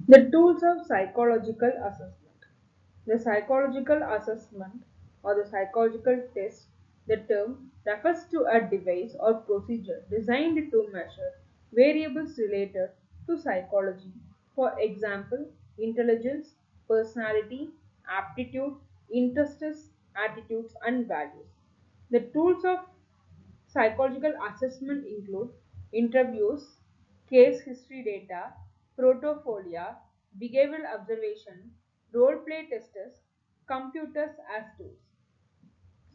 The tools of psychological assessment. The psychological assessment or the psychological test, the term refers to a device or procedure designed to measure variables related to psychology. For example, intelligence, personality, aptitude, interests, attitudes, and values. The tools of psychological assessment include interviews, case history data, portfolio, behavioral observation, role play testers, computers as tools.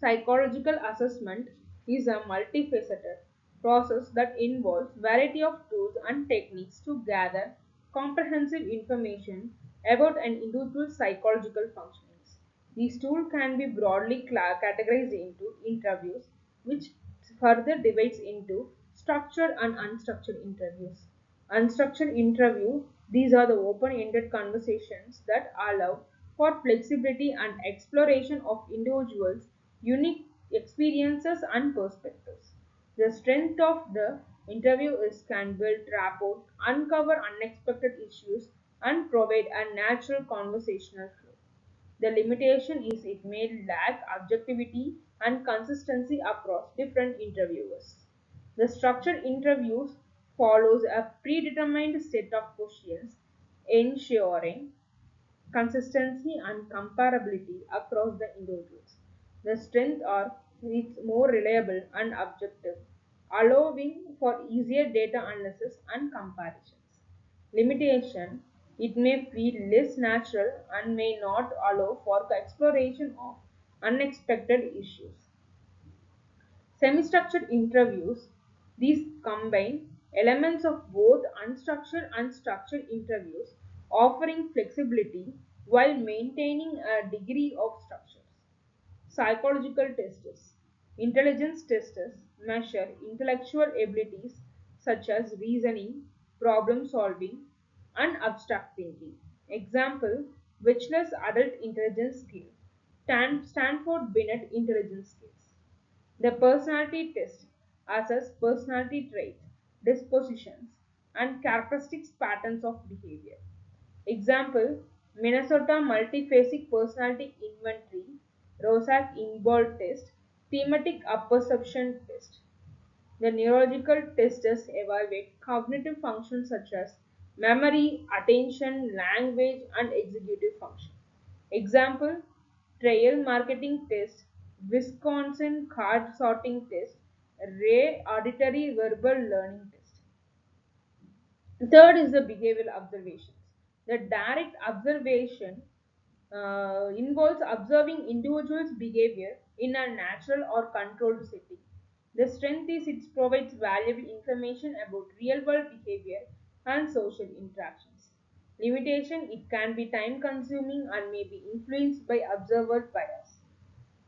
Psychological assessment is a multifaceted process that involves variety of tools and techniques to gather comprehensive information about an individual's psychological functionings. These tools can be broadly categorized into interviews, which further divides into structured and unstructured interviews. Unstructured interview, these are the open-ended conversations that allow for flexibility and exploration of individuals' unique experiences and perspectives. The strength of the interview is can build rapport, uncover unexpected issues, and provide a natural conversational flow. The limitation is it may lack objectivity and consistency across different interviewers. The structured interviews follows a predetermined set of questions, ensuring consistency and comparability across the individuals. The strengths are it's more reliable and objective, allowing for easier data analysis and comparisons. Limitation, it may feel less natural and may not allow for the exploration of unexpected issues. Semi-structured interviews, these combine elements of both unstructured and structured interviews, offering flexibility while maintaining a degree of structure. Psychological tests. Intelligence tests measure intellectual abilities such as reasoning, problem solving, and abstract thinking. Example, Wechsler's adult intelligence scale, Stanford Binet intelligence skills. The personality test assesses personality traits, dispositions, and characteristics patterns of behavior. Example, Minnesota Multiphasic Personality Inventory, Rorschach Involved Test, Thematic Apperception Test. The neurological tests evaluate cognitive functions such as memory, attention, language, and executive function. Example, Trail Marketing Test, Wisconsin Card Sorting Test, Ray Auditory Verbal Learning Test. Third is the behavioral observations. The direct observation involves observing individuals' behavior in a natural or controlled setting. The strength is it provides valuable information about real world behavior and social interactions. Limitation, it can be time consuming and may be influenced by observer bias.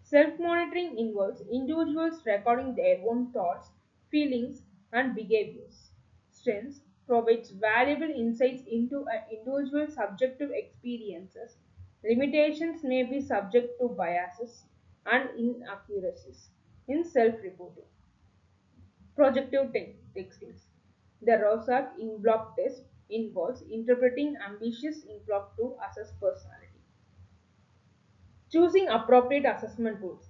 Self monitoring involves individuals recording their own thoughts, feelings, and behaviors. Strengths provides valuable insights into an individual's subjective experiences. Limitations may be subject to biases and inaccuracies in self reporting. Projective textings. The Rorschach in-block test involves interpreting ambitious in-block to assess personality. Choosing appropriate assessment tools.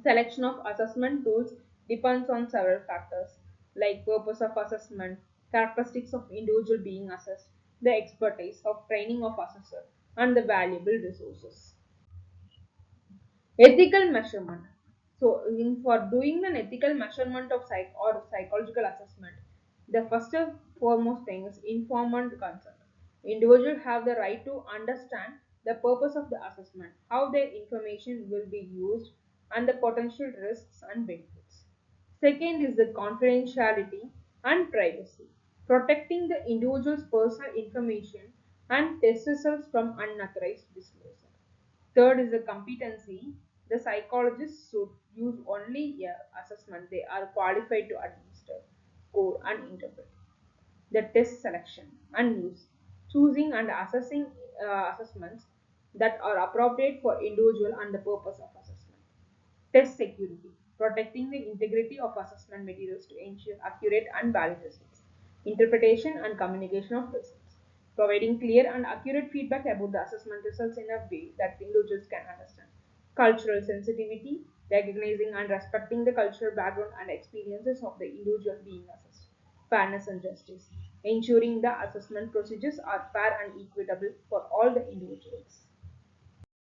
Selection of assessment tools depends on several factors like purpose of assessment, characteristics of individual being assessed, the expertise of training of assessor, and the valuable resources. Ethical measurement. For doing an ethical measurement of psychological assessment, the first and foremost thing is informed consent. Individuals have the right to understand the purpose of the assessment, how their information will be used, and the potential risks and benefits. Second is the confidentiality and privacy, protecting the individual's personal information and test results from unauthorized disclosure. Third is the competency. The psychologists should use only a assessment they are qualified to administer, score, and interpret. The test selection and use, choosing and assessing assessments that are appropriate for individual and the purpose of assessment. Test security, protecting the integrity of assessment materials to ensure accurate and valid results. Interpretation and communication of results. providing clear and accurate feedback about the assessment results in a way that individuals can understand. Cultural sensitivity, recognizing and respecting the cultural background and experiences of the individual being assessed. Fairness and justice, ensuring the assessment procedures are fair and equitable for all the individuals.